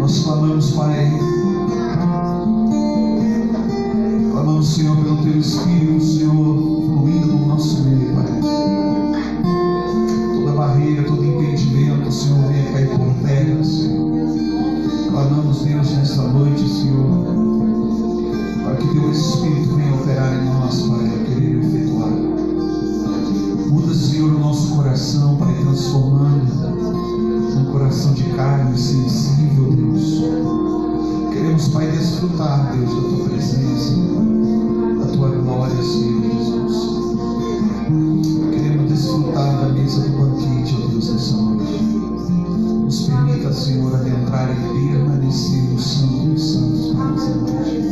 Nós clamamos, Pai, clamamos, Senhor, pelo Teu Espírito, Senhor, fluindo no nosso meio, Pai. Toda barreira, todo impedimento, Senhor, venha cair por terra, Senhor. Clamamos, Deus, nesta noite, Senhor, para que Teu Espírito venha operar em nós, Pai, a querer efetuar. Muda, Senhor, o nosso coração, Pai, transformando um coração de carne sensível, Deus. Queremos, Pai, desfrutar, Deus, da Tua presença, da Tua glória, Senhor Jesus. Queremos desfrutar da mesa do banquete, ó Deus, nessa noite. Nos permita, Senhor, adentrar e permanecer no Santo dos Santos para essa noite.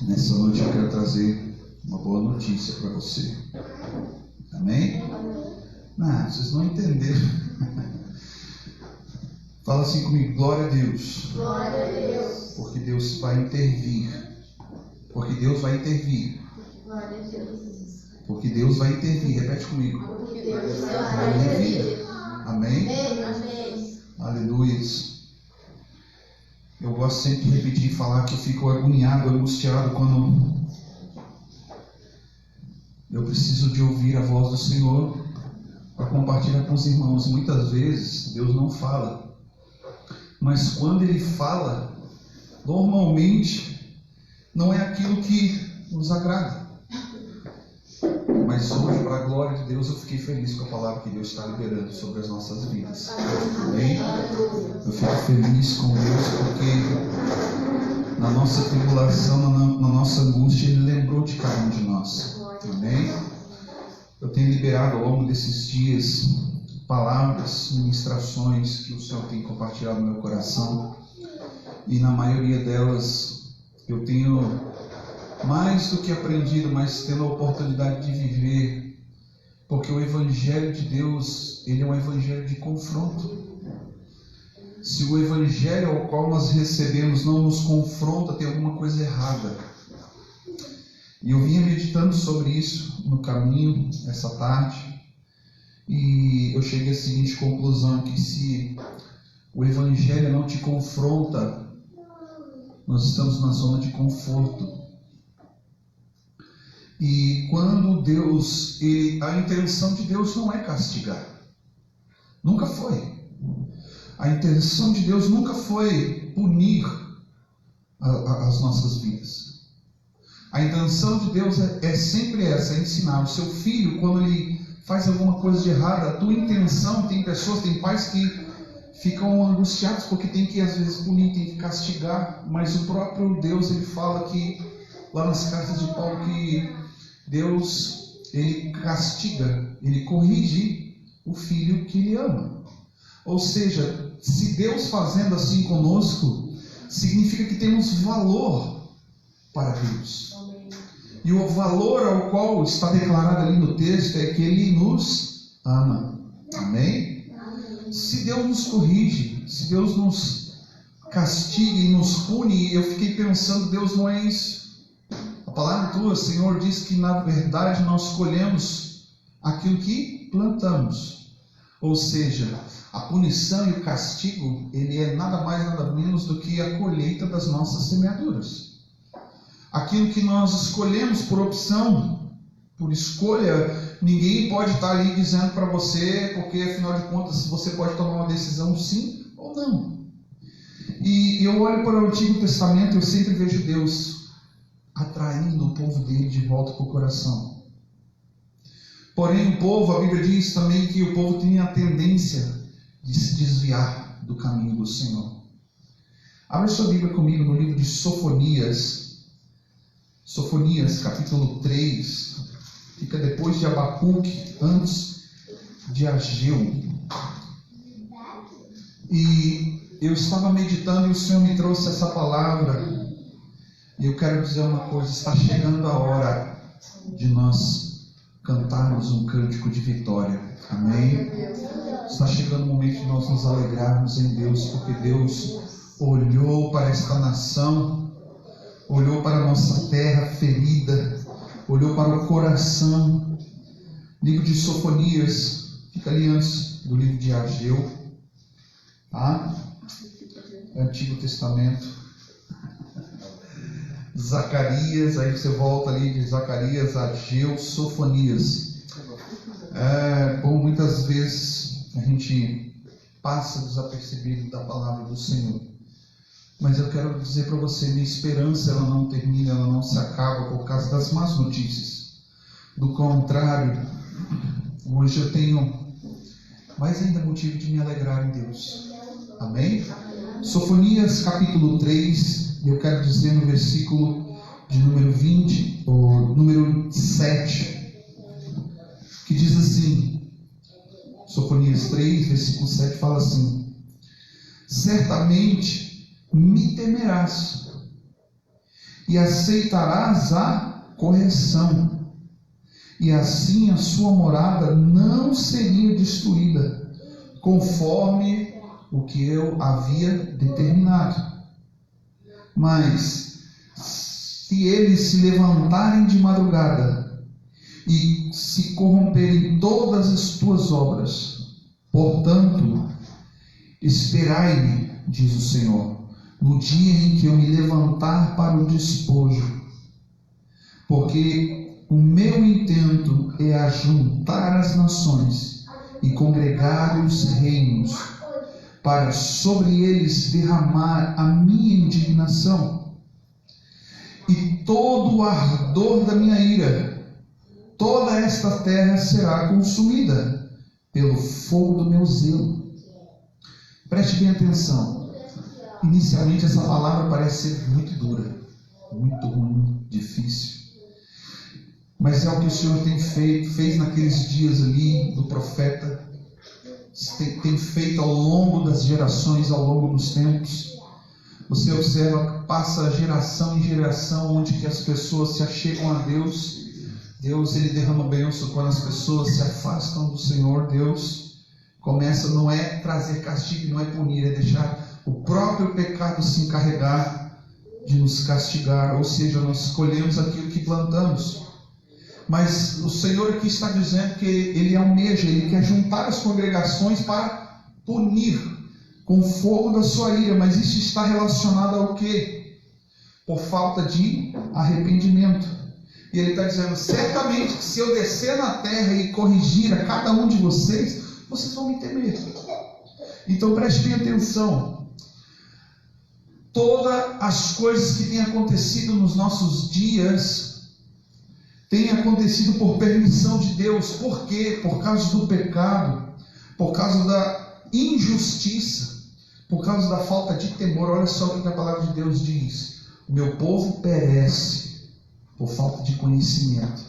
Nessa noite eu quero trazer uma boa notícia para você. Amém? Não, vocês não entenderam. Fala assim comigo, glória a Deus. Glória a Deus. Porque Deus vai intervir. Porque Deus vai intervir. Glória a Deus. Porque Deus vai intervir. Repete comigo. Porque Deus Vai vai intervir. intervir. Amém? Amém. Aleluia. Eu gosto sempre de repetir e falar que eu fico agoniado, angustiado quando eu preciso de ouvir a voz do Senhor para compartilhar com os irmãos. Muitas vezes Deus não fala, mas quando Ele fala, normalmente não é aquilo que nos agrada. Mas hoje, para a glória de Deus, eu fiquei feliz com a palavra que Deus está liberando sobre as nossas vidas. Amém? Eu fico feliz com Deus porque na nossa tribulação, na nossa angústia, Ele lembrou de cada um de nós. Amém? Eu tenho liberado ao longo desses dias palavras, ministrações que o Senhor tem compartilhado no meu coração. E na maioria delas eu tenho mais do que aprendido, mas tendo a oportunidade de viver, porque o Evangelho de Deus, ele é um Evangelho de confronto. Se o Evangelho ao qual nós recebemos não nos confronta, tem alguma coisa errada. E eu vinha meditando sobre isso no caminho, essa tarde, e eu cheguei à seguinte conclusão, que se o Evangelho não te confronta, nós estamos na zona de conforto. E quando Deus, a intenção de Deus não é castigar. Nunca foi. A intenção de Deus nunca foi punir as nossas vidas. A intenção de Deus é sempre essa, é ensinar. O seu filho, quando ele faz alguma coisa de errada, a tua intenção, tem pessoas, tem pais que ficam angustiados porque tem que às vezes punir, tem que castigar, mas o próprio Deus, ele fala que, lá nas cartas de Paulo, que Deus, ele castiga, ele corrige o filho que ele ama. Ou seja, se Deus fazendo assim conosco, significa que temos valor para Deus. E o valor ao qual está declarado ali no texto é que Ele nos ama. Amém? Se Deus nos corrige, se Deus nos castiga e nos pune, eu fiquei pensando, Deus não é isso. A palavra tua, Senhor, diz que na verdade nós colhemos aquilo que plantamos. Ou seja, a punição e o castigo, ele é nada mais, nada menos do que a colheita das nossas semeaduras. Aquilo que nós escolhemos por opção, por escolha, ninguém pode estar ali dizendo para você, porque afinal de contas você pode tomar uma decisão sim ou não. E eu olho para o Antigo Testamento e eu sempre vejo Deus atraindo o povo dele de volta para o coração. Porém o povo, a Bíblia diz também que o povo tinha a tendência de se desviar do caminho do Senhor. Abra sua Bíblia comigo no livro de Sofonias. Sofonias, capítulo 3, fica depois de Abacuque, antes de Ageu. E eu estava meditando e o Senhor me trouxe essa palavra. E eu quero dizer uma coisa, está chegando a hora de nós cantarmos um cântico de vitória. Amém? Está chegando o momento de nós nos alegrarmos em Deus, porque Deus olhou para esta nação, olhou para a nossa terra ferida, olhou para o coração. Livro de Sofonias, fica ali antes do livro de Ageu, tá? Antigo Testamento. Zacarias, aí você volta ali de Zacarias, Ageu, Sofonias. Bom, muitas vezes a gente passa desapercebido da palavra do Senhor. Mas eu quero dizer para você, minha esperança ela não termina, ela não se acaba por causa das más notícias. Do contrário, hoje eu tenho mais ainda motivo de me alegrar em Deus. Amém? Sofonias capítulo 3, eu quero dizer no versículo de número 20, ou número 7, que diz assim, Sofonias 3, versículo 7, fala assim: certamente me temerás, e aceitarás a correção, e assim a sua morada não seria destruída, conforme o que eu havia determinado. Mas se eles se levantarem de madrugada e se corromperem todas as tuas obras, portanto, esperai-me, diz o Senhor, no dia em que eu me levantar para o despojo, porque o meu intento é ajuntar as nações e congregar os reinos, para sobre eles derramar a minha indignação e todo o ardor da minha ira. Toda esta terra será consumida pelo fogo do meu zelo. Preste bem atenção. Inicialmente essa palavra parece ser muito dura, muito ruim, difícil. Mas é o que o Senhor fez naqueles dias ali do profeta, tem feito ao longo das gerações, ao longo dos tempos. Você observa que passa geração em geração, onde que as pessoas se achegam a Deus. Deus, ele derrama bênção quando as pessoas se afastam do Senhor. Deus começa, não é trazer castigo, não é punir, é deixar o próprio pecado se encarregar de nos castigar. Ou seja, nós escolhemos aquilo que plantamos. Mas o Senhor aqui está dizendo que Ele almeja, Ele quer juntar as congregações para punir com fogo da sua ira. Mas isso está relacionado ao quê? Por falta de arrependimento. E Ele está dizendo, certamente que se eu descer na terra e corrigir a cada um de vocês, vocês vão me temer. Então prestem atenção. Todas as coisas que têm acontecido nos nossos dias tem acontecido por permissão de Deus. Por quê? Por causa do pecado, por causa da injustiça, por causa da falta de temor. Olha só o que a palavra de Deus diz: o meu povo perece por falta de conhecimento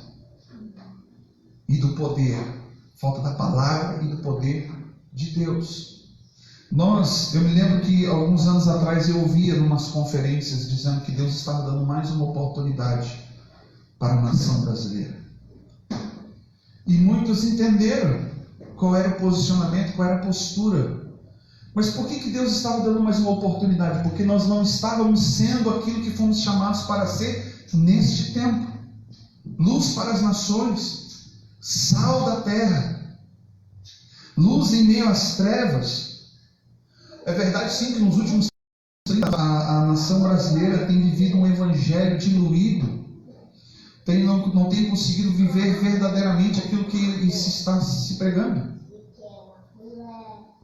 e do poder, falta da palavra e do poder de Deus. Eu me lembro que alguns anos atrás eu ouvia em umas conferências dizendo que Deus estava dando mais uma oportunidade para a nação brasileira. E muitos entenderam qual era o posicionamento, qual era a postura. Mas por que Deus estava dando mais uma oportunidade? Porque nós não estávamos sendo aquilo que fomos chamados para ser neste tempo. Luz para as nações, sal da terra, luz em meio às trevas. É verdade sim que nos últimos anos a nação brasileira tem vivido um evangelho diluído, não tem conseguido viver verdadeiramente aquilo que se está se pregando.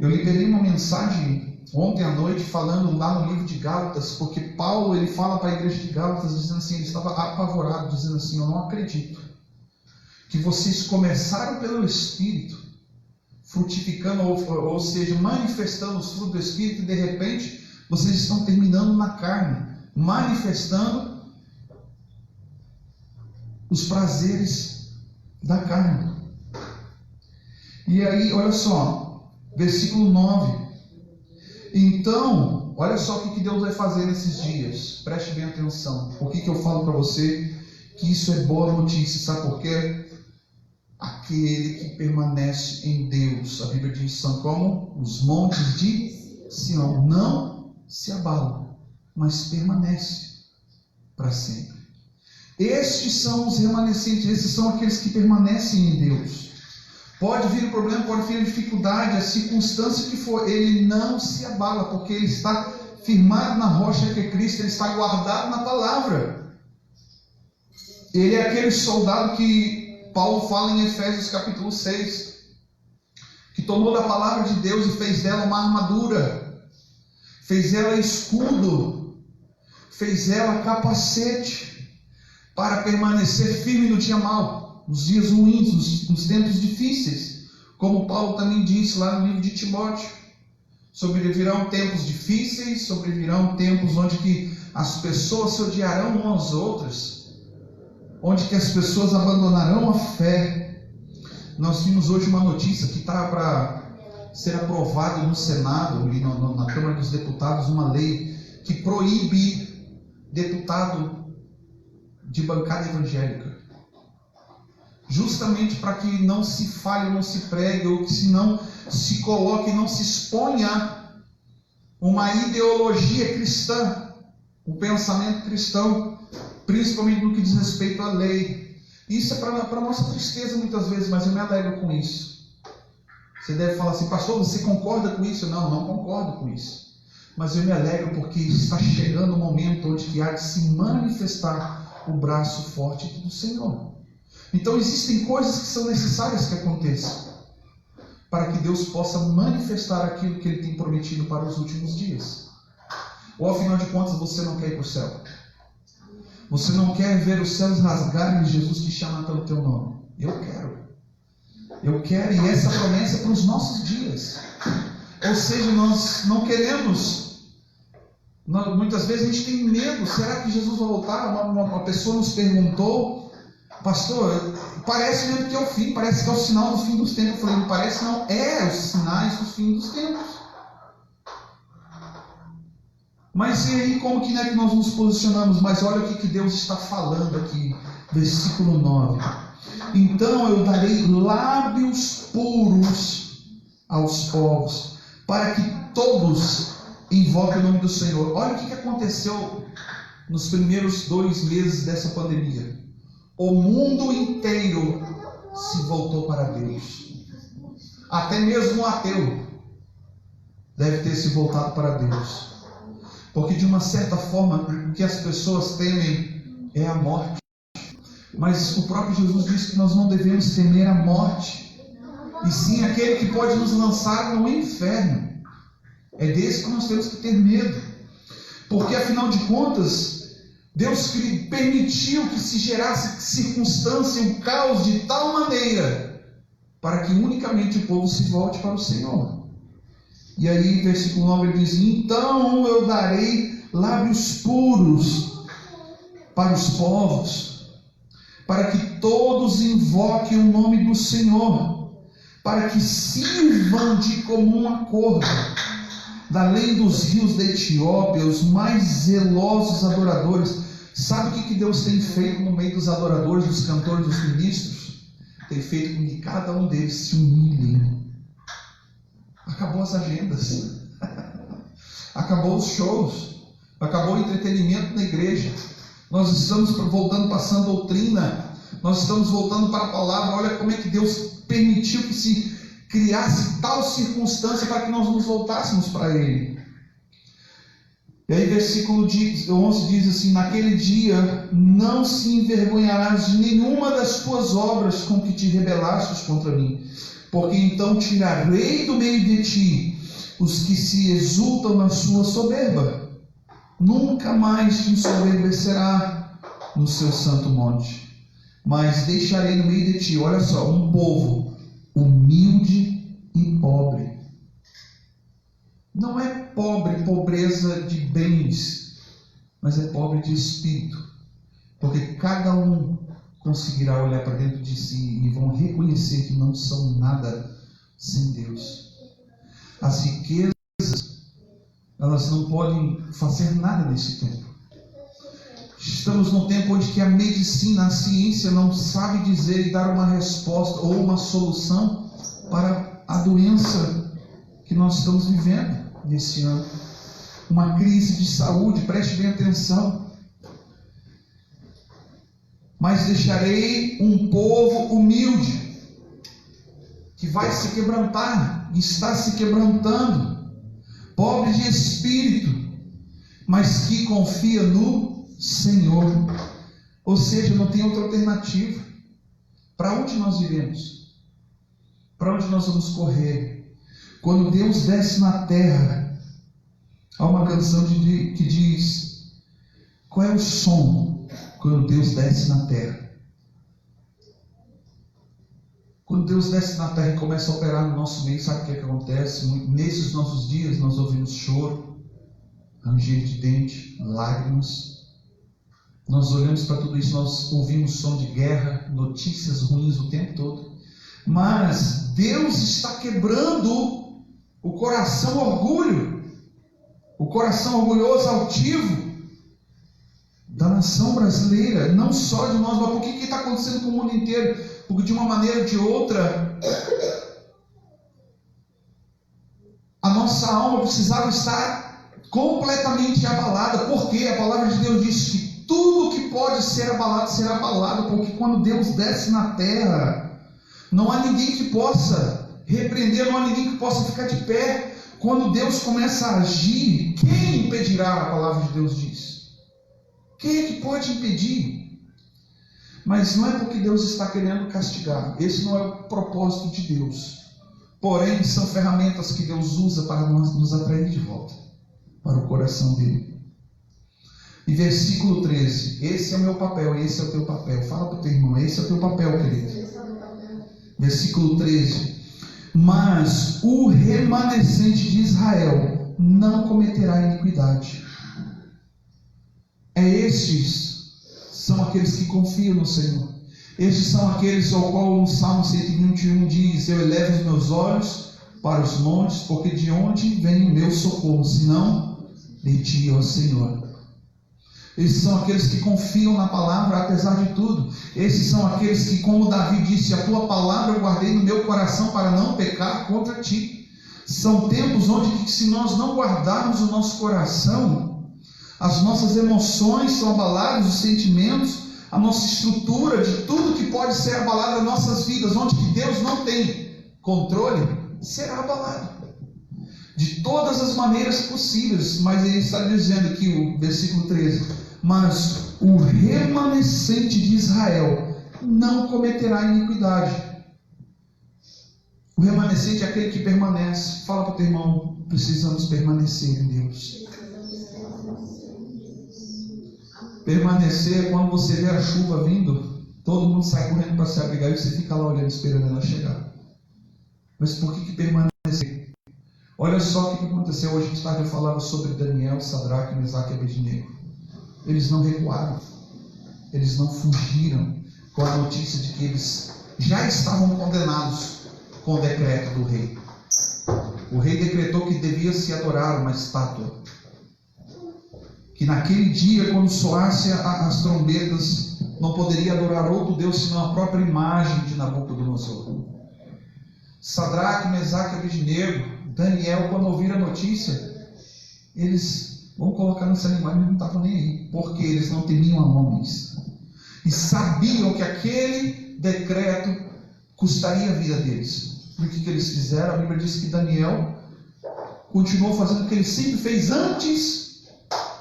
Eu liberei uma mensagem ontem à noite falando lá no livro de Gálatas, porque Paulo ele fala para a igreja de Gálatas dizendo assim, ele estava apavorado, dizendo assim, eu não acredito que vocês começaram pelo Espírito, frutificando, ou seja, manifestando os frutos do Espírito, e de repente vocês estão terminando na carne, manifestando os prazeres da carne. E aí, olha só, versículo 9. Então, olha só o que Deus vai fazer nesses dias. Preste bem atenção. Por que eu falo para você que isso é boa notícia? Sabe por quê? Aquele que permanece em Deus, a Bíblia diz, são como os montes de Sião, não se abalam, mas permanece para sempre. Estes são os remanescentes, esses são aqueles que permanecem em Deus. Pode vir o problema, pode vir a dificuldade, a circunstância que for, ele não se abala, porque ele está firmado na rocha que é Cristo, ele está guardado na palavra. Ele é aquele soldado que Paulo fala em Efésios capítulo 6, que tomou da palavra de Deus e fez dela uma armadura, fez ela escudo, fez ela capacete, para permanecer firme no dia mau, nos dias ruins, nos tempos difíceis, como Paulo também disse lá no livro de Timóteo. Sobrevirão tempos difíceis, sobrevirão tempos onde que as pessoas se odiarão umas às outras, onde que as pessoas abandonarão a fé. Nós vimos hoje uma notícia que está para ser aprovada no Senado, e na Câmara dos Deputados, uma lei que proíbe deputado de bancada evangélica. Justamente para que não se fale, não se pregue, ou que se não se coloque, não se exponha uma ideologia cristã, um pensamento cristão, principalmente no que diz respeito à lei. Isso é para nossa tristeza muitas vezes, mas eu me alegro com isso. Você deve falar assim, pastor, você concorda com isso? Não, não concordo com isso. Mas eu me alegro porque está chegando o momento onde que há de se manifestar o braço forte do Senhor. Então existem coisas que são necessárias que aconteçam para que Deus possa manifestar aquilo que Ele tem prometido para os últimos dias. Ou afinal de contas você não quer ir para o céu? Você não quer ver os céus rasgarem e Jesus te chamar pelo teu nome? Eu quero. Eu quero, e essa promessa é para os nossos dias. Ou seja, nós não queremos. Muitas vezes a gente tem medo. Será que Jesus vai voltar? Uma pessoa nos perguntou, pastor, parece mesmo que é o fim, parece que é o sinal do fim dos tempos. Eu falei, não parece não, é os sinais do fim dos tempos. Mas e aí, como que, que nós nos posicionamos? Mas olha o que Deus está falando aqui, versículo 9. Então eu darei lábios puros aos povos, para que todos invoquem o nome do Senhor. Olha o que aconteceu nos primeiros 2 meses dessa pandemia. O mundo inteiro se voltou para Deus. Até mesmo o ateu deve ter se voltado para Deus. Porque de uma certa forma, o que as pessoas temem é a morte. Mas o próprio Jesus disse que nós não devemos temer a morte, e sim aquele que pode nos lançar no inferno. É desse que nós temos que ter medo. Porque afinal de contas, Deus permitiu que se gerasse circunstância, um caos de tal maneira, para que unicamente o povo se volte para o Senhor. E aí, versículo 9, ele diz, então eu darei lábios puros para os povos, para que todos invoquem o nome do Senhor, para que sirvam de comum acordo, da além dos rios da Etiópia, os mais zelosos adoradores. Sabe o que Deus tem feito no meio dos adoradores, dos cantores, dos ministros? Tem feito com que cada um deles se humilhem. Acabou as agendas, acabou os shows, acabou o entretenimento na igreja. Nós estamos voltando para a sã doutrina, nós estamos voltando para a palavra. Olha como é que Deus permitiu que se criasse tal circunstância para que nós nos voltássemos para Ele. E aí versículo 11 diz assim, naquele dia não se envergonharás de nenhuma das tuas obras com que te rebelastes contra mim, porque então tirarei do meio de ti os que se exultam na sua soberba. Nunca mais te ensoberbecerá no seu santo monte, mas deixarei no meio de ti, olha só, um povo humilde e pobre. Não é pobreza de bens, mas é pobre de espírito, porque cada um conseguirá olhar para dentro de si e vão reconhecer que não são nada sem Deus. As riquezas, elas não podem fazer nada nesse tempo. Estamos num tempo onde que a medicina, a ciência não sabe dizer e dar uma resposta ou uma solução para a doença que nós estamos vivendo nesse ano. Uma crise de saúde, preste bem atenção. Mas deixarei um povo humilde, que vai se quebrantar, está se quebrantando, pobre de espírito, mas que confia no Senhor. Ou seja, não tem outra alternativa. Para onde nós iremos? Para onde nós vamos correr? Quando Deus desce na terra, há uma canção que diz, qual é o som quando Deus desce na terra? Quando Deus desce na terra e começa a operar no nosso meio, sabe o que acontece? Nesses nossos dias nós ouvimos choro, ranger de dente, lágrimas. Nós olhamos para tudo isso, nós ouvimos som de guerra, notícias ruins o tempo todo. Mas Deus está quebrando o coração orgulho, o coração orgulhoso, altivo. da nação brasileira, não só de nós, mas por que está acontecendo com o mundo inteiro? Porque de uma maneira ou de outra, a nossa alma precisava estar completamente abalada. Porque a palavra de Deus diz que tudo que pode ser abalado será abalado, porque quando Deus desce na terra, não há ninguém que possa repreender, não há ninguém que possa ficar de pé. Quando Deus começa a agir, quem impedirá? A palavra de Deus diz. Quem é que pode impedir? Mas não é porque Deus está querendo castigar. Esse não é o propósito de Deus. Porém, são ferramentas que Deus usa para nos atrair de volta para o coração dele. E versículo 13. Esse é o meu papel, esse é o teu papel. Fala para o teu irmão, esse é o teu papel, querido. Versículo 13. Mas o remanescente de Israel não cometerá iniquidade. Estes são aqueles que confiam no Senhor. Estes são aqueles ao qual o Salmo 121 diz: eu elevo os meus olhos para os montes, porque de onde vem o meu socorro, senão de ti, ó Senhor. Esses são aqueles que confiam na palavra apesar de tudo. Esses são aqueles que, como Davi disse, a tua palavra eu guardei no meu coração para não pecar contra ti. São tempos onde, se nós não guardarmos o nosso coração, as nossas emoções são abaladas, os sentimentos, a nossa estrutura de tudo que pode ser abalado nas nossas vidas, onde que Deus não tem controle, será abalado de todas as maneiras possíveis. Mas ele está dizendo aqui, o versículo 13: mas o remanescente de Israel não cometerá iniquidade. O remanescente é aquele que permanece. Fala para o teu irmão, precisamos permanecer em Deus. Permanecer é quando você vê a chuva vindo, todo mundo sai correndo para se abrigar e você fica lá olhando, esperando ela chegar. Mas por que permanecer? Olha só o que aconteceu hoje de tarde. Eu falava sobre Daniel, Sadraque, Mesaque e Abednego. Eles não recuaram, eles não fugiram com a notícia de que eles já estavam condenados com o decreto do rei. O rei decretou que devia se adorar uma estátua, que naquele dia, quando soasse as trombetas, não poderia adorar outro Deus senão a própria imagem de Nabucodonosor. Sadraque, Mesaque e Abednego, Daniel, quando ouviram a notícia, eles, vamos colocar nessa linguagem, não estavam nem aí, porque eles não temiam a homens e sabiam que aquele decreto custaria a vida deles. E o que eles fizeram? A Bíblia diz que Daniel continuou fazendo o que ele sempre fez antes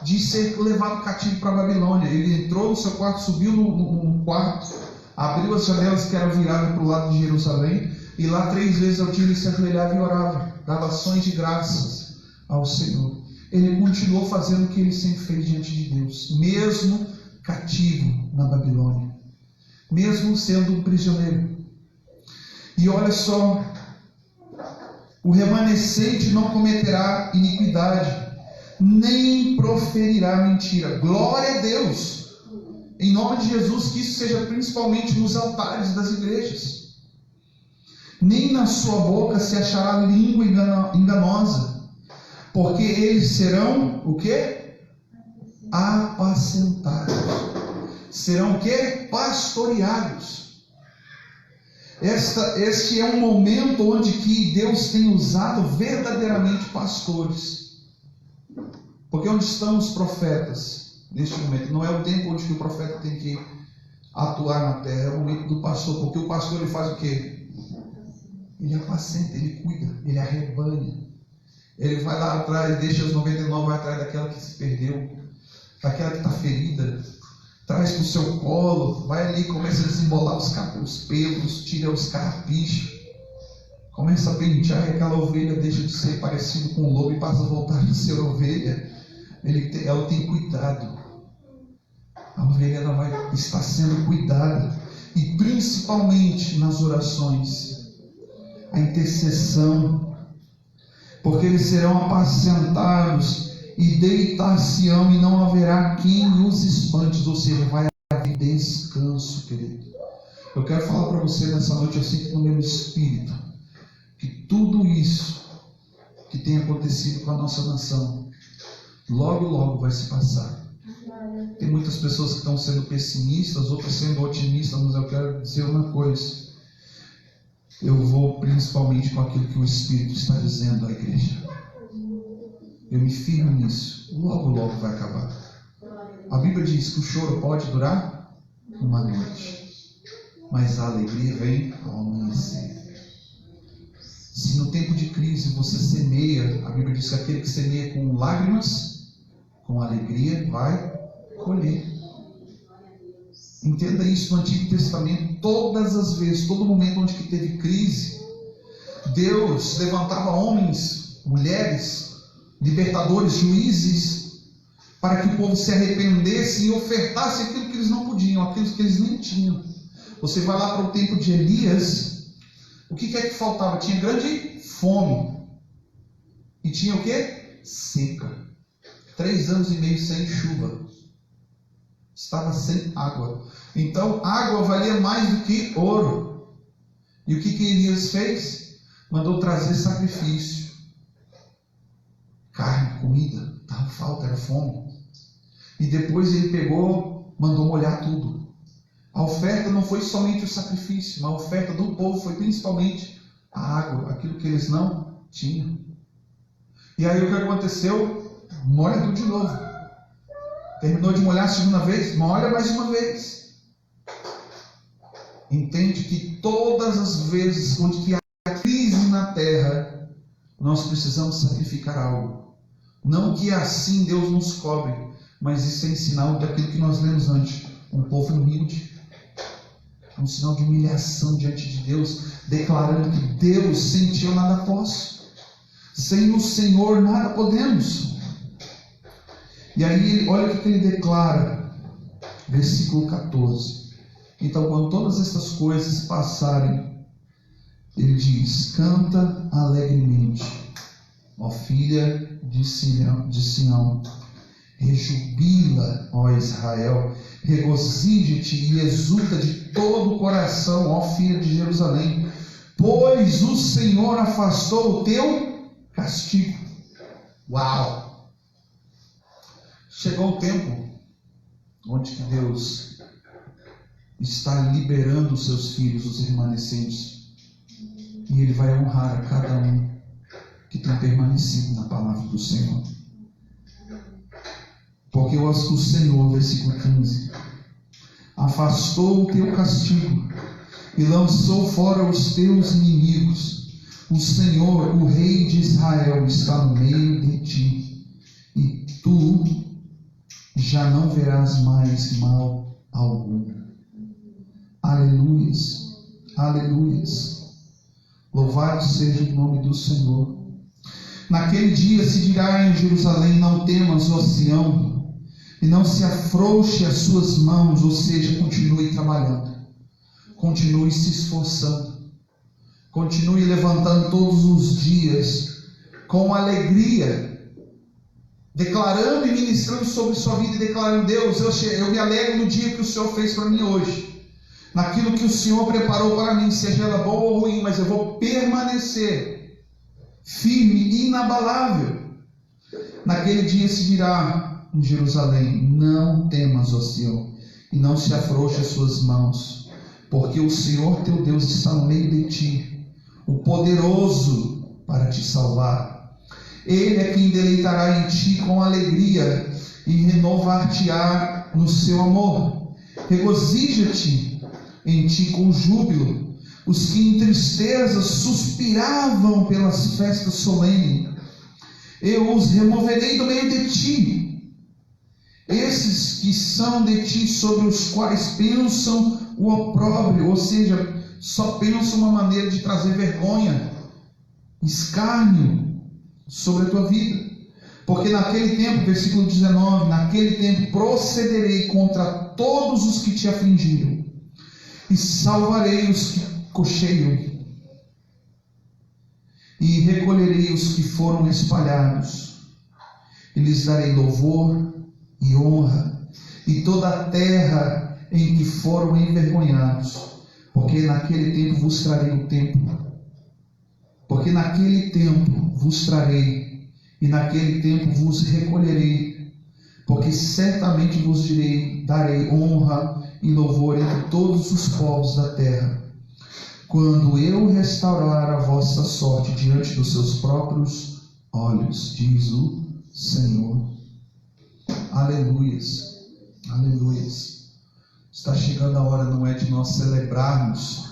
de ser levado cativo para a Babilônia. Ele entrou no seu quarto, subiu no quarto, abriu as janelas que eram viradas para o lado de Jerusalém, e lá 3 vezes ao dia ele se ajoelhava e orava, dava ações de graças ao Senhor. Ele continuou fazendo o que ele sempre fez diante de Deus, mesmo cativo na Babilônia, mesmo sendo um prisioneiro. E olha só, o remanescente não cometerá iniquidade, nem proferirá mentira. Glória a Deus, em nome de Jesus, que isso seja principalmente nos altares das igrejas. Nem na sua boca se achará língua enganosa, porque eles serão o quê? Apacentados. Serão o quê? Pastoreados. Este é um momento onde que Deus tem usado verdadeiramente pastores. Porque onde estão os profetas neste momento? Não é o tempo onde que o profeta tem que atuar na terra, é o momento do pastor. Porque o pastor, ele faz o quê? Ele apacenta, ele cuida, ele arrebanha. Ele vai lá atrás, deixa os 99, vai atrás daquela que se perdeu, daquela que está ferida, traz para o seu colo, vai ali, começa a desembolar os pelos, tira os carrapichos, começa a pentear, e aquela ovelha deixa de ser parecido com um lobo e passa a voltar a ser ovelha. Ela tem cuidado. A ovelha, ela vai estar sendo cuidada, e principalmente nas orações, a intercessão, porque eles serão apacentados e deitar-se-ão, e não haverá quem os espante. Ou seja, vai haver descanso, querido. Eu quero falar para você nessa noite, eu sinto no meu espírito, que tudo isso que tem acontecido com a nossa nação, logo logo vai se passar. Tem muitas pessoas que estão sendo pessimistas, outras sendo otimistas, mas eu quero dizer uma coisa. Eu vou principalmente com aquilo que o Espírito está dizendo à igreja. Eu me firmo nisso. Logo, logo vai acabar. A Bíblia diz que o choro pode durar uma noite, mas a alegria vem ao amanhecer. Se no tempo de crise você semeia, a Bíblia diz que aquele que semeia com lágrimas, com alegria vai colher. Entenda isso no Antigo Testamento. Todas as vezes, todo momento onde que teve crise, Deus levantava homens, mulheres, libertadores, juízes, para que o povo se arrependesse e ofertasse aquilo que eles não podiam, aquilo que eles nem tinham. Você vai lá para o tempo de Elias, o que é que faltava? Tinha grande fome. E tinha o que? Seca. 3 anos e meio sem chuva. Estava sem água. Então, água valia mais do que ouro. E o que Elias fez? Mandou trazer sacrifício. Carne, comida. Estava falta, era fome. E depois ele pegou, mandou molhar tudo. A oferta não foi somente o sacrifício, mas a oferta do povo foi principalmente a água, aquilo que eles não tinham. E aí o que aconteceu? Molha tudo de novo. Terminou de molhar a segunda vez, molha mais uma vez. Entende que todas as vezes onde que há crise na terra, nós precisamos sacrificar algo. Não que assim Deus nos cobre, mas isso é sinal daquilo que nós lemos antes. Um povo humilde. É um sinal de humilhação diante de Deus, declarando que Deus, sem ti eu nada posso. Sem o Senhor nada podemos. E aí, olha o que ele declara, versículo 14. Então, quando todas estas coisas passarem, ele diz: canta alegremente, ó filha de Sião, rejubila, ó Israel, regozija-te e exulta de todo o coração, ó filha de Jerusalém, pois o Senhor afastou o teu castigo. Uau! Chegou o tempo onde que Deus está liberando os seus filhos, os remanescentes, e Ele vai honrar a cada um que tem permanecido na palavra do Senhor. Porque o Senhor, versículo 15, afastou o teu castigo e lançou fora os teus inimigos. O Senhor, o Rei de Israel, está no meio de ti, e tu já não verás mais mal algum. Aleluias, aleluias. Louvado seja o nome do Senhor. Naquele dia se dirá em Jerusalém: não temas, ó Sião, e não se afrouxe as suas mãos, ou seja, continue trabalhando, continue se esforçando, continue levantando todos os dias com alegria, declarando e ministrando sobre sua vida e declarando: Deus, eu me alegro no dia que o Senhor fez para mim hoje, naquilo que o Senhor preparou para mim, seja ela boa ou ruim, mas eu vou permanecer firme e inabalável. Naquele dia se dirá em Jerusalém: não temas, ó Sião, e não se afrouxe as suas mãos, porque o Senhor teu Deus está no meio de ti, o poderoso para te salvar. Ele é quem deleitará em ti com alegria e renovar-te-á no seu amor. Regozija-te em ti com júbilo. Os que em tristeza suspiravam pelas festas solenes, eu os removerei do meio de ti. Esses que são de ti, sobre os quais pensam o opróbrio, ou seja, só pensam uma maneira de trazer vergonha, escárnio sobre a tua vida. Porque naquele tempo, versículo 19, naquele tempo procederei contra todos os que te afligiram, e salvarei os que cocheiam, e recolherei os que foram espalhados, e lhes darei louvor e honra, e toda a terra em que foram envergonhados, porque naquele tempo vos trarei o tempo. Porque naquele tempo vos trarei, e naquele tempo vos recolherei, porque certamente vos darei honra e louvor entre todos os povos da terra, quando eu restaurar a vossa sorte diante dos seus próprios olhos, diz o Senhor. Aleluias, aleluias. Está chegando a hora, não é de nós celebrarmos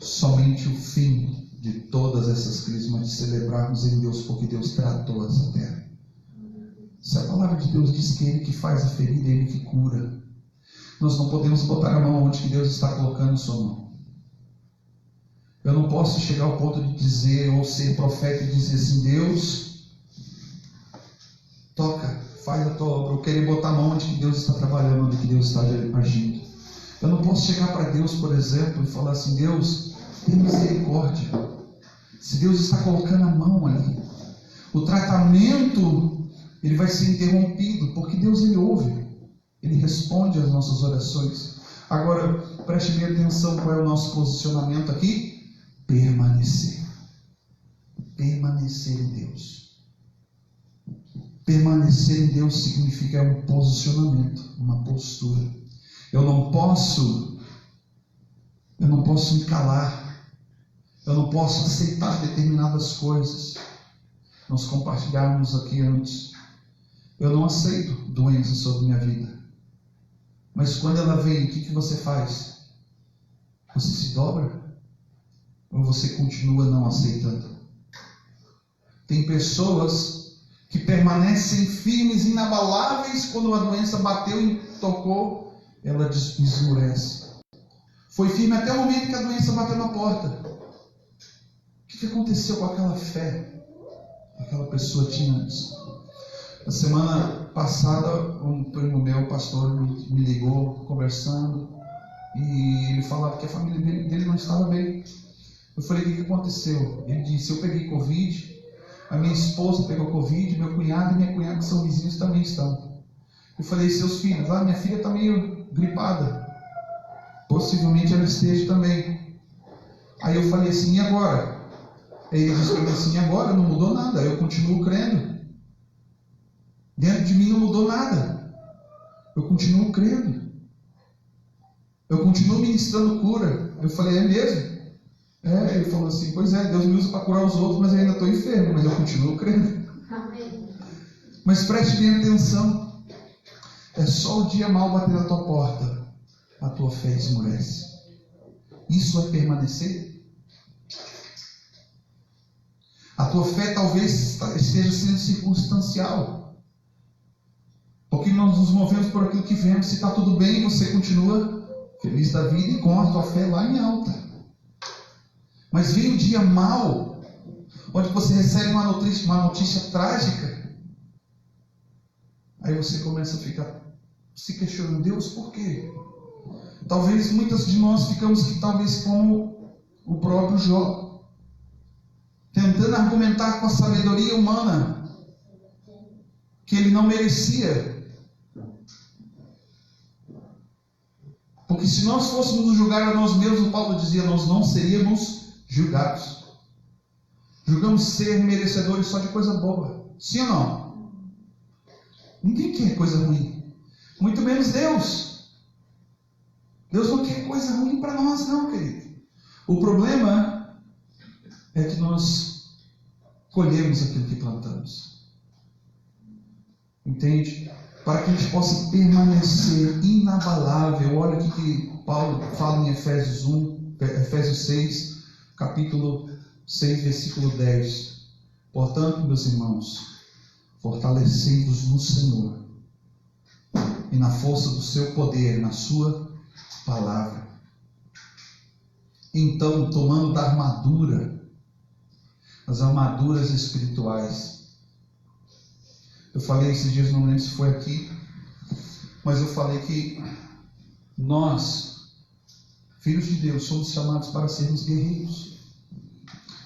somente o fim de todas essas crises, mas de celebrarmos em Deus, porque Deus tratou essa terra. Se a palavra de Deus diz que Ele que faz a ferida, Ele que cura, nós não podemos botar a mão onde que Deus está colocando sua mão. Eu não posso chegar ao ponto de dizer, ou ser profeta e dizer assim: Deus, toca, faz a tua obra. Eu quero botar a mão onde que Deus está trabalhando, onde que Deus está agindo. Eu não posso chegar para Deus, por exemplo, e falar assim: Deus, tem misericórdia. Se Deus está colocando a mão ali, o tratamento ele vai ser interrompido, porque Deus ele ouve, Ele responde às nossas orações. Agora, preste bem atenção, qual é o nosso posicionamento aqui? Permanecer. Permanecer em Deus. Permanecer em Deus significa um posicionamento, uma postura. Eu não posso me calar. Eu não posso aceitar determinadas coisas. Nós compartilhávamos aqui antes. Eu não aceito doença sobre minha vida. Mas quando ela vem, o que você faz? Você se dobra? Ou você continua não aceitando? Tem pessoas que permanecem firmes, inabaláveis, quando a doença bateu e tocou, ela esmurece. Foi firme até o momento que a doença bateu na porta. O que aconteceu com aquela fé que aquela pessoa tinha antes? Na semana passada, um primo meu, pastor, me ligou conversando e ele falava que a família dele não estava bem. Eu falei: o que aconteceu? Ele disse: eu peguei Covid, a minha esposa pegou Covid, meu cunhado e minha cunhada, que são vizinhos, também estão. Eu falei: seus filhos? Minha filha está meio gripada, possivelmente ela esteja também. Aí eu falei assim: e agora? Aí ele disse para mim assim: agora não mudou nada, eu continuo crendo. Dentro de mim não mudou nada. Eu continuo crendo. Eu continuo ministrando cura. Eu falei: é mesmo? Ele falou assim: pois é, Deus me usa para curar os outros, mas eu ainda estou enfermo, mas eu continuo crendo. Amém. Mas preste bem atenção. É só o dia mal bater na tua porta, a tua fé esmurece. Isso é permanecer? A tua fé talvez esteja sendo circunstancial. Porque nós nos movemos por aquilo que vemos. Se está tudo bem, você continua feliz da vida e com a tua fé lá em alta. Mas vem um dia mau, onde você recebe uma notícia trágica. Aí você começa a ficar se questionando: Deus, por quê? Talvez muitas de nós ficamos talvez como o próprio Jó, tentando argumentar com a sabedoria humana que ele não merecia. Porque se nós fôssemos nos julgar a nós mesmos, o Paulo dizia, nós não seríamos julgados. Julgamos ser merecedores só de coisa boa. Sim ou não? Ninguém quer coisa ruim. Muito menos Deus. Deus não quer coisa ruim para nós, não, querido. O problema é que nós colhemos aquilo que plantamos. Entende? Para que a gente possa permanecer inabalável. Olha o que Paulo fala em Efésios 6, capítulo 6, versículo 10. Portanto, meus irmãos, fortalecei-vos no Senhor e na força do seu poder, na sua palavra. Então, tomando da armadura, as armaduras espirituais. Eu falei esses dias, não lembro se foi aqui, mas eu falei que nós, filhos de Deus, somos chamados para sermos guerreiros.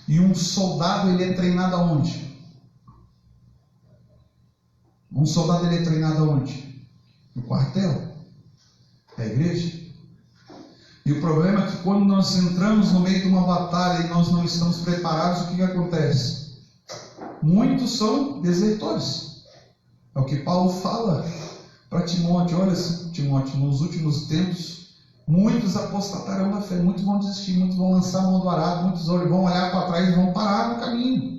E um soldado, ele é treinado aonde? Um soldado, ele é treinado aonde? No quartel, da igreja. E o problema é que quando nós entramos no meio de uma batalha e nós não estamos preparados, o que acontece? Muitos são desertores. É o que Paulo fala para Timóteo. Olha, Timóteo, nos últimos tempos, muitos apostatarão da fé, muitos vão desistir, muitos vão lançar a mão do arado, muitos vão olhar para trás e vão parar no caminho.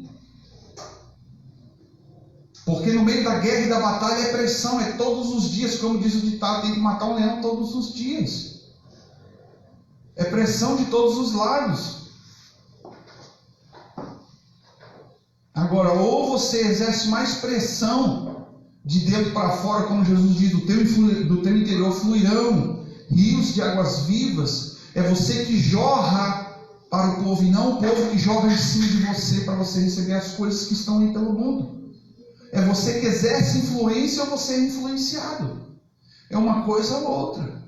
Porque no meio da guerra e da batalha é pressão, é todos os dias, como diz o ditado, tem que matar um leão todos os dias. É pressão de todos os lados. Agora, ou você exerce mais pressão de dentro para fora, como Jesus diz, do teu interior fluirão rios de águas vivas. É você que jorra para o povo e não o povo que jorra em cima de você para você receber as coisas que estão aí pelo mundo. É você que exerce influência ou você é influenciado. É uma coisa ou outra.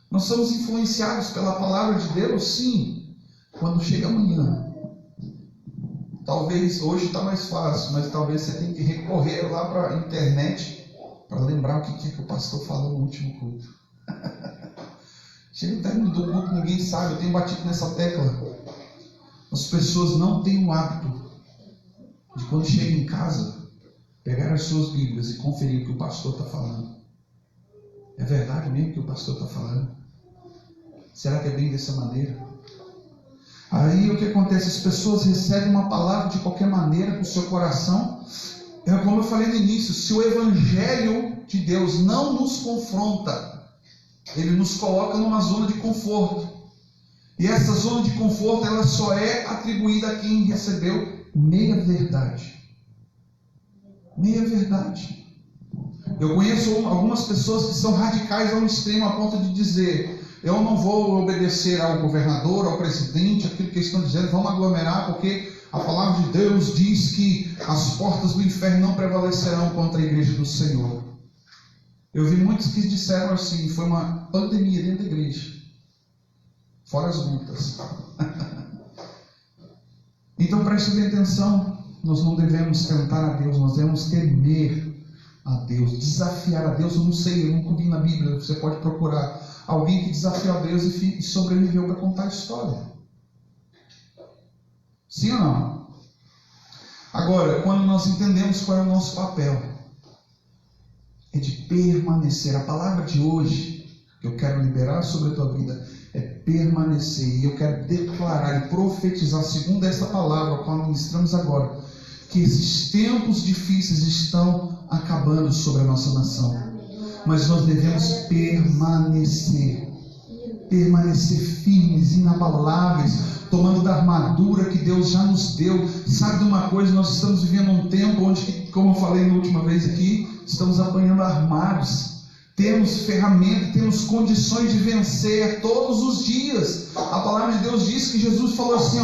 Nós somos influenciados pela palavra de Deus, sim. Quando chega amanhã, talvez hoje está mais fácil, mas talvez você tenha que recorrer lá para a internet para lembrar o que o pastor falou no último culto. Chega o término do culto, ninguém sabe. Eu tenho batido nessa tecla. As pessoas não têm o hábito de, quando chegam em casa, pegar as suas Bíblias e conferir o que o pastor está falando. É verdade mesmo que o pastor está falando? Será que é bem dessa maneira? Aí o que acontece? As pessoas recebem uma palavra de qualquer maneira para o seu coração. É como eu falei no início, se o Evangelho de Deus não nos confronta, ele nos coloca numa zona de conforto. E essa zona de conforto, ela só é atribuída a quem recebeu meia verdade. Meia verdade. Eu conheço algumas pessoas que são radicais ao extremo, a ponto de dizer: eu não vou obedecer ao governador, ao presidente, aquilo que eles estão dizendo, vamos aglomerar, porque a palavra de Deus diz que as portas do inferno não prevalecerão contra a igreja do Senhor. Eu vi muitos que disseram assim: foi uma pandemia dentro da igreja, fora as multas. Então preste bem atenção. Nós não devemos tentar a Deus, nós devemos temer a Deus, desafiar a Deus. Eu não sei, eu nunca vi na Bíblia, você pode procurar alguém que desafiou a Deus e sobreviveu para contar a história. Sim ou não? Agora, quando nós entendemos qual é o nosso papel, é de permanecer. A palavra de hoje que eu quero liberar sobre a tua vida é permanecer. E eu quero declarar e profetizar, segundo essa palavra a qual ministramos agora, que esses tempos difíceis estão acabando sobre a nossa nação. Mas nós devemos permanecer firmes, inabaláveis, tomando da armadura que Deus já nos deu. Sabe de uma coisa? Nós estamos vivendo um tempo onde, como eu falei na última vez aqui, estamos apanhando armados. Temos ferramentas, temos condições de vencer todos os dias. A palavra de Deus diz que Jesus falou assim,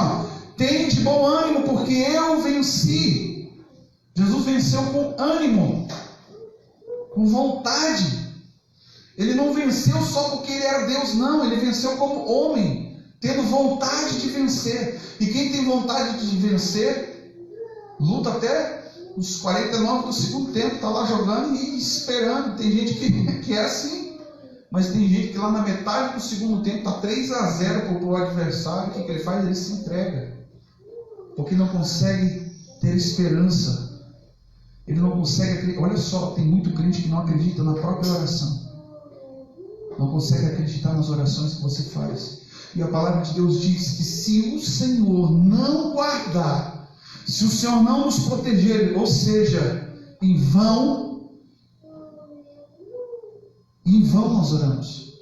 tenha de bom ânimo, porque eu venci. Jesus venceu com ânimo, com vontade. Ele não venceu só porque ele era Deus, não. Ele venceu como homem, tendo vontade de vencer. E quem tem vontade de vencer, luta até os 49 do segundo tempo, está lá jogando e esperando. Tem gente que é assim, mas tem gente que lá na metade do segundo tempo está 3-0 para o adversário. O que ele faz? Ele se entrega, porque não consegue ter esperança. Ele não consegue acreditar. Olha só, tem muito crente que não acredita na própria oração, não consegue acreditar nas orações que você faz. E a palavra de Deus diz que se o Senhor não guardar, se o Senhor não nos proteger, ou seja, em vão nós oramos.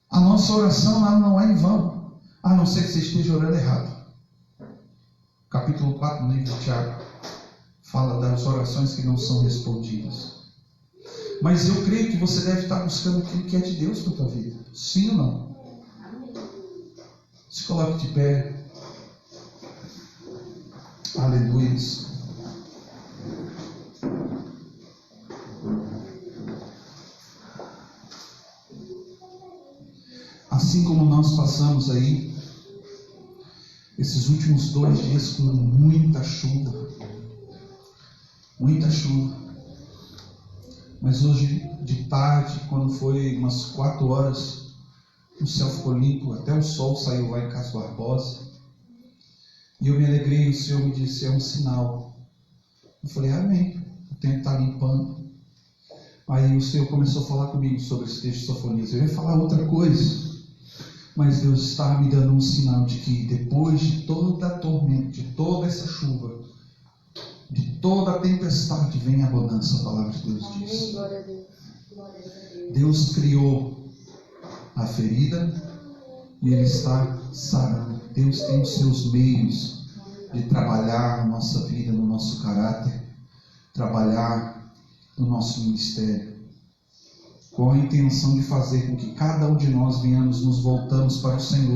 A nossa oração não é em vão, a não ser que você esteja orando errado. Capítulo 4 do livro de Tiago fala das orações que não são respondidas. Mas eu creio que você deve estar buscando aquilo que é de Deus para a tua vida. Sim ou não? Se coloque de pé. Aleluia. Assim como nós passamos aí esses últimos 2 dias com muita chuva, mas hoje de tarde, quando foi umas 4 horas, o céu ficou limpo, até o sol saiu lá em Castro Barbosa, e eu me alegrei. O Senhor me disse: é um sinal. Eu falei: amém. o tempo está limpando. Aí o Senhor começou a falar comigo sobre esse texto de Sofonias. Eu ia falar outra coisa, mas Deus está me dando um sinal de que depois de toda a tormenta, de toda essa chuva, de toda a tempestade, vem a bonança, a palavra de Deus diz. Amém. Glória a Deus. Glória a Deus. Deus criou a ferida e Ele está sarando. Deus tem os seus meios de trabalhar na nossa vida, no nosso caráter, trabalhar no nosso ministério, com a intenção de fazer com que cada um de nós venhamos nos voltamos para o Senhor.